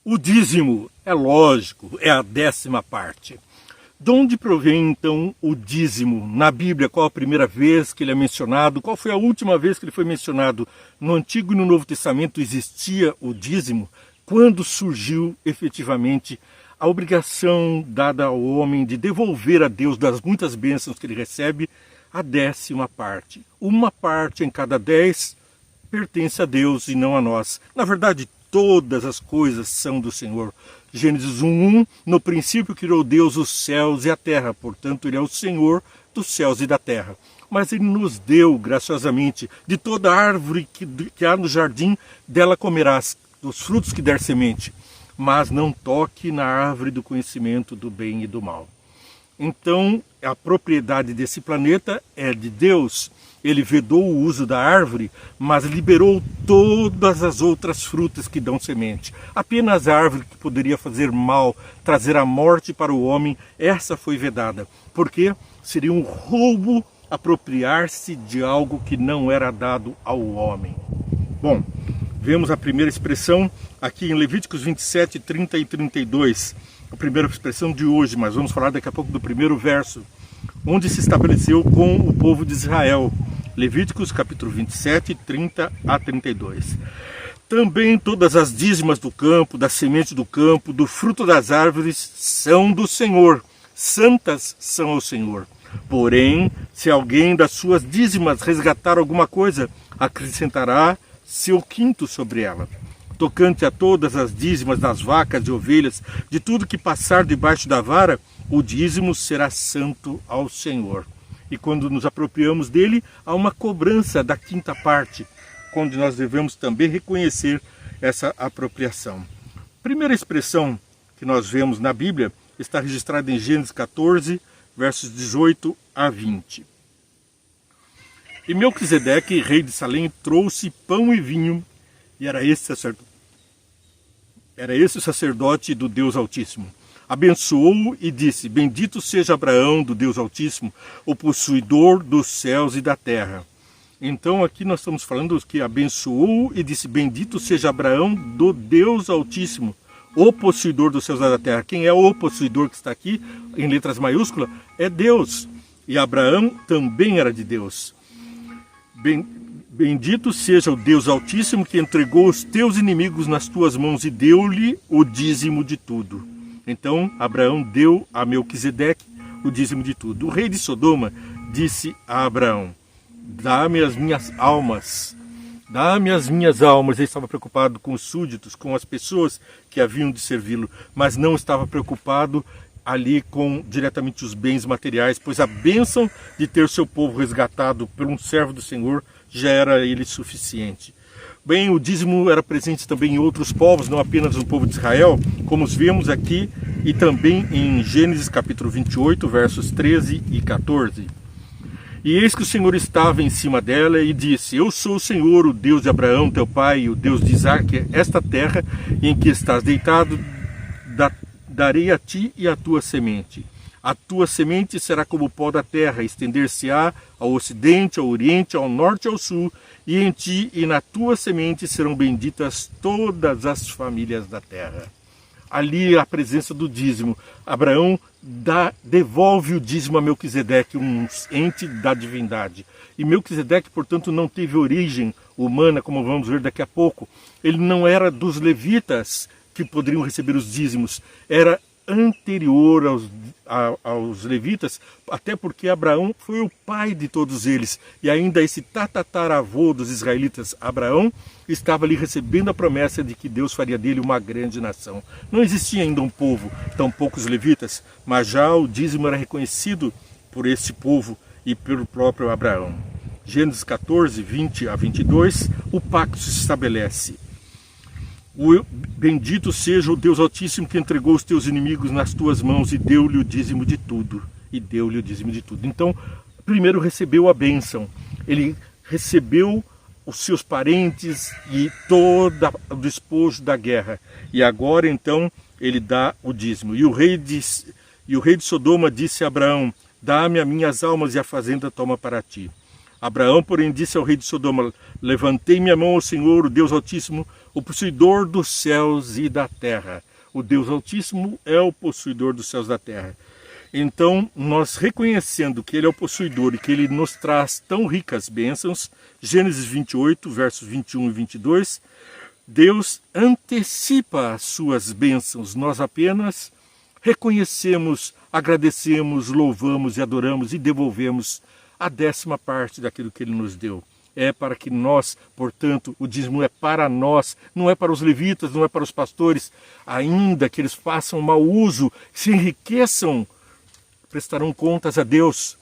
O dízimo, é lógico, é a 10ª parte. De onde provém, então, o dízimo? Na Bíblia, qual a primeira vez que ele é mencionado? Qual foi a última vez que ele foi mencionado? No Antigo e no Novo Testamento existia o dízimo? Quando surgiu, efetivamente, a obrigação dada ao homem de devolver a Deus das muitas bênçãos que ele recebe, a 10ª parte. Uma parte em cada 10 pertence a Deus e não a nós. Na verdade, todas as coisas são do Senhor. Gênesis 1:1, no princípio criou Deus os céus e a terra, portanto ele é o Senhor dos céus e da terra. Mas ele nos deu, graciosamente, de toda árvore que há no jardim, dela comerás, dos frutos que der semente, mas não toque na árvore do conhecimento do bem e do mal. Então, a propriedade desse planeta é de Deus. Ele vedou o uso da árvore, mas liberou todas as outras frutas que dão semente. Apenas a árvore que poderia fazer mal, trazer a morte para o homem, essa foi vedada. Porque seria um roubo apropriar-se de algo que não era dado ao homem. Bom, vemos a primeira expressão aqui em Levíticos 27, 30 e 32. A primeira expressão de hoje, mas vamos falar daqui a pouco do primeiro verso, onde se estabeleceu com o povo de Israel. Levíticos capítulo 27, 30 a 32. Também todas as dízimas do campo, da semente do campo, do fruto das árvores são do Senhor, santas são ao Senhor. Porém, se alguém das suas dízimas resgatar alguma coisa, acrescentará seu quinto sobre ela. Tocante a todas as dízimas das vacas e ovelhas, de tudo que passar debaixo da vara, o dízimo será santo ao Senhor. E quando nos apropriamos dele, há uma cobrança da 5ª parte, quando nós devemos também reconhecer essa apropriação. A primeira expressão que nós vemos na Bíblia está registrada em Gênesis 14, versos 18 a 20. E Melquisedeque, rei de Salém, trouxe pão e vinho, e era esse o sacerdote do Deus Altíssimo. Abençoou-o e disse: bendito seja Abraão do Deus Altíssimo, o possuidor dos céus e da terra. Então aqui nós estamos falando que abençoou e disse: bendito seja Abraão do Deus Altíssimo, o possuidor dos céus e da terra. Quem é o possuidor que está aqui, em letras maiúsculas? É Deus. E Abraão também era de Deus. Bendito seja o Deus Altíssimo que entregou os teus inimigos nas tuas mãos e deu-lhe o dízimo de tudo. Então Abraão deu a Melquisedeque o dízimo de tudo. O rei de Sodoma disse a Abraão: dá-me as minhas almas. Dá-me as minhas almas. Ele estava preocupado com os súditos, com as pessoas que haviam de servi-lo, mas não estava preocupado ali com diretamente os bens materiais, pois a bênção de ter seu povo resgatado por um servo do Senhor já era ele suficiente. Bem, o dízimo era presente também em outros povos, não apenas no povo de Israel, como vemos aqui e também em Gênesis capítulo 28, versos 13 e 14. E eis que o Senhor estava em cima dela e disse: eu sou o Senhor, o Deus de Abraão, teu pai, o Deus de Isaque. Esta terra em que estás deitado, darei a ti e à tua semente. A tua semente será como o pó da terra, estender-se-á ao ocidente, ao oriente, ao norte e ao sul, e em ti e na tua semente serão benditas todas as famílias da terra. Ali a presença do dízimo. Abraão devolve o dízimo a Melquisedeque, um ente da divindade. E Melquisedeque, portanto, não teve origem humana, como vamos ver daqui a pouco. Ele não era dos levitas que poderiam receber os dízimos, era anterior aos levitas, até porque Abraão foi o pai de todos eles, e ainda esse tataravô dos israelitas, Abraão, estava ali recebendo a promessa de que Deus faria dele uma grande nação. Não existia ainda um povo, tampouco os levitas, mas já o dízimo era reconhecido por esse povo e pelo próprio Abraão. Gênesis 14, 20 a 22, o pacto se estabelece. Bendito seja o Deus Altíssimo que entregou os teus inimigos nas tuas mãos e deu-lhe o dízimo de tudo. Então, primeiro recebeu a bênção. Ele recebeu os seus parentes e todo o despojo da guerra. E agora, então, ele dá o dízimo. E o rei de Sodoma disse a Abraão: dá-me as minhas almas e a fazenda toma para ti. Abraão, porém, disse ao rei de Sodoma: levantei minha mão ao Senhor, o Deus Altíssimo, o possuidor dos céus e da terra. O Deus Altíssimo é o possuidor dos céus e da terra. Então, nós reconhecendo que Ele é o possuidor e que Ele nos traz tão ricas bênçãos, Gênesis 28, versos 21 e 22, Deus antecipa as suas bênçãos. Nós apenas reconhecemos, agradecemos, louvamos e adoramos e devolvemos a 10ª parte daquilo que Ele nos deu. É para que nós, portanto, o dízimo é para nós, não é para os levitas, não é para os pastores, ainda que eles façam mau uso, se enriqueçam, prestarão contas a Deus,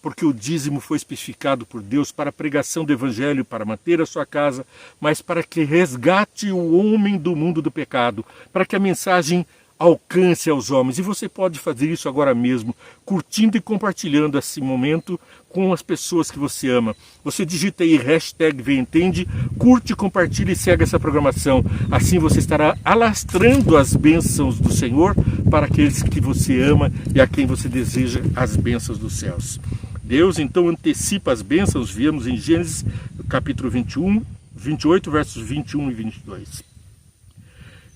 porque o dízimo foi especificado por Deus para a pregação do Evangelho, para manter a sua casa, mas para que resgate o homem do mundo do pecado, para que a mensagem alcance aos homens. E você pode fazer isso agora mesmo, curtindo e compartilhando esse momento com as pessoas que você ama. Você digita aí #Ventende, curte, compartilha e segue essa programação. Assim você estará alastrando as bênçãos do Senhor para aqueles que você ama e a quem você deseja as bênçãos dos céus. Deus então antecipa as bênçãos, vemos em Gênesis capítulo 28, versos 21 e 22.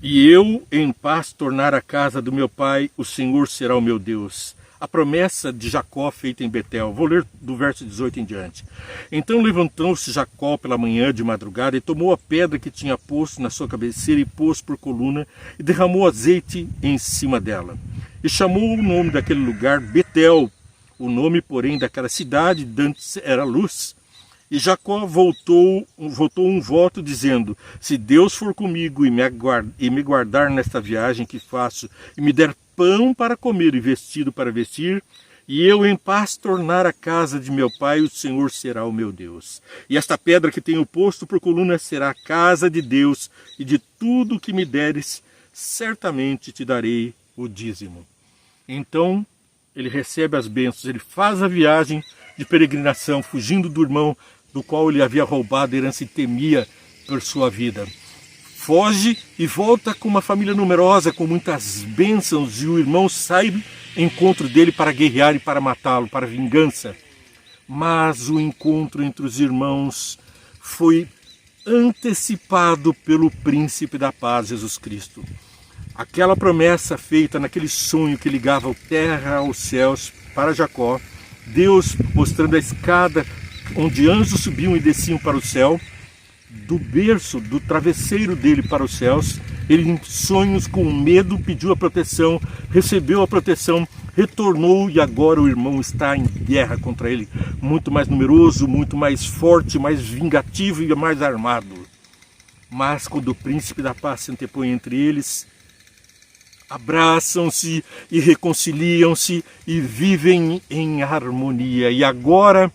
E eu, em paz, tornar a casa do meu pai, o Senhor será o meu Deus. A promessa de Jacó feita em Betel. Vou ler do verso 18 em diante. Então levantou-se Jacó pela manhã de madrugada e tomou a pedra que tinha posto na sua cabeceira e pôs por coluna e derramou azeite em cima dela. E chamou o nome daquele lugar Betel. O nome, porém, daquela cidade dantes era Luz. E Jacó voltou um voto dizendo: se Deus for comigo e me guardar nesta viagem que faço, e me der pão para comer e vestido para vestir, e eu em paz tornar a casa de meu pai, o Senhor será o meu Deus. E esta pedra que tenho posto por coluna será a casa de Deus, e de tudo que me deres, certamente te darei o dízimo. Então ele recebe as bênçãos, ele faz a viagem de peregrinação, fugindo do irmão do qual ele havia roubado a herança e temia por sua vida. Foge e volta com uma família numerosa, com muitas bênçãos, e o irmão sai em encontro dele para guerrear e para matá-lo, para vingança. Mas o encontro entre os irmãos foi antecipado pelo príncipe da paz, Jesus Cristo. Aquela promessa feita naquele sonho que ligava a terra aos céus para Jacó, Deus mostrando a escada onde anjos subiam e desciam para o céu, do berço, do travesseiro dele para os céus, ele em sonhos com medo pediu a proteção, recebeu a proteção, retornou e agora o irmão está em guerra contra ele, muito mais numeroso, muito mais forte, mais vingativo e mais armado. Mas quando o príncipe da paz se antepõe entre eles, abraçam-se e reconciliam-se e vivem em harmonia. E agora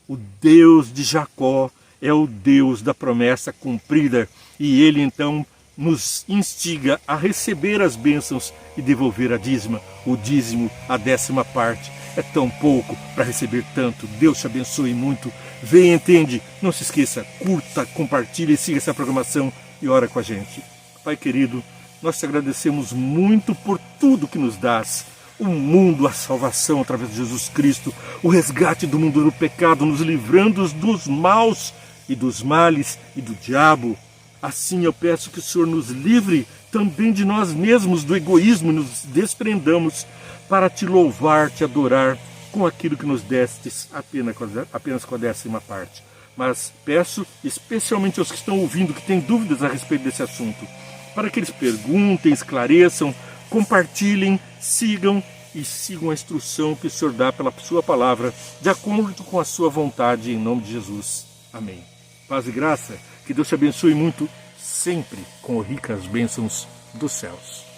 o Deus de Jacó é o Deus da promessa cumprida, e Ele então nos instiga a receber as bênçãos e devolver a dízima. O dízimo, a 10ª parte, é tão pouco para receber tanto. Deus te abençoe muito. Vem, entende. Não se esqueça, curta, compartilhe, siga essa programação e ora com a gente. Pai querido, nós te agradecemos muito por tudo que nos dás. O mundo, a salvação através de Jesus Cristo, o resgate do mundo do pecado, nos livrando dos maus e dos males e do diabo. Assim eu peço que o Senhor nos livre também de nós mesmos, do egoísmo, e nos desprendamos para te louvar, te adorar com aquilo que nos destes apenas com a 10ª parte. Mas peço especialmente aos que estão ouvindo, que têm dúvidas a respeito desse assunto, para que eles perguntem, esclareçam, compartilhem, sigam a instrução que o Senhor dá pela sua palavra, de acordo com a sua vontade, em nome de Jesus. Amém. Paz e graça, que Deus te abençoe muito, sempre com ricas bênçãos dos céus.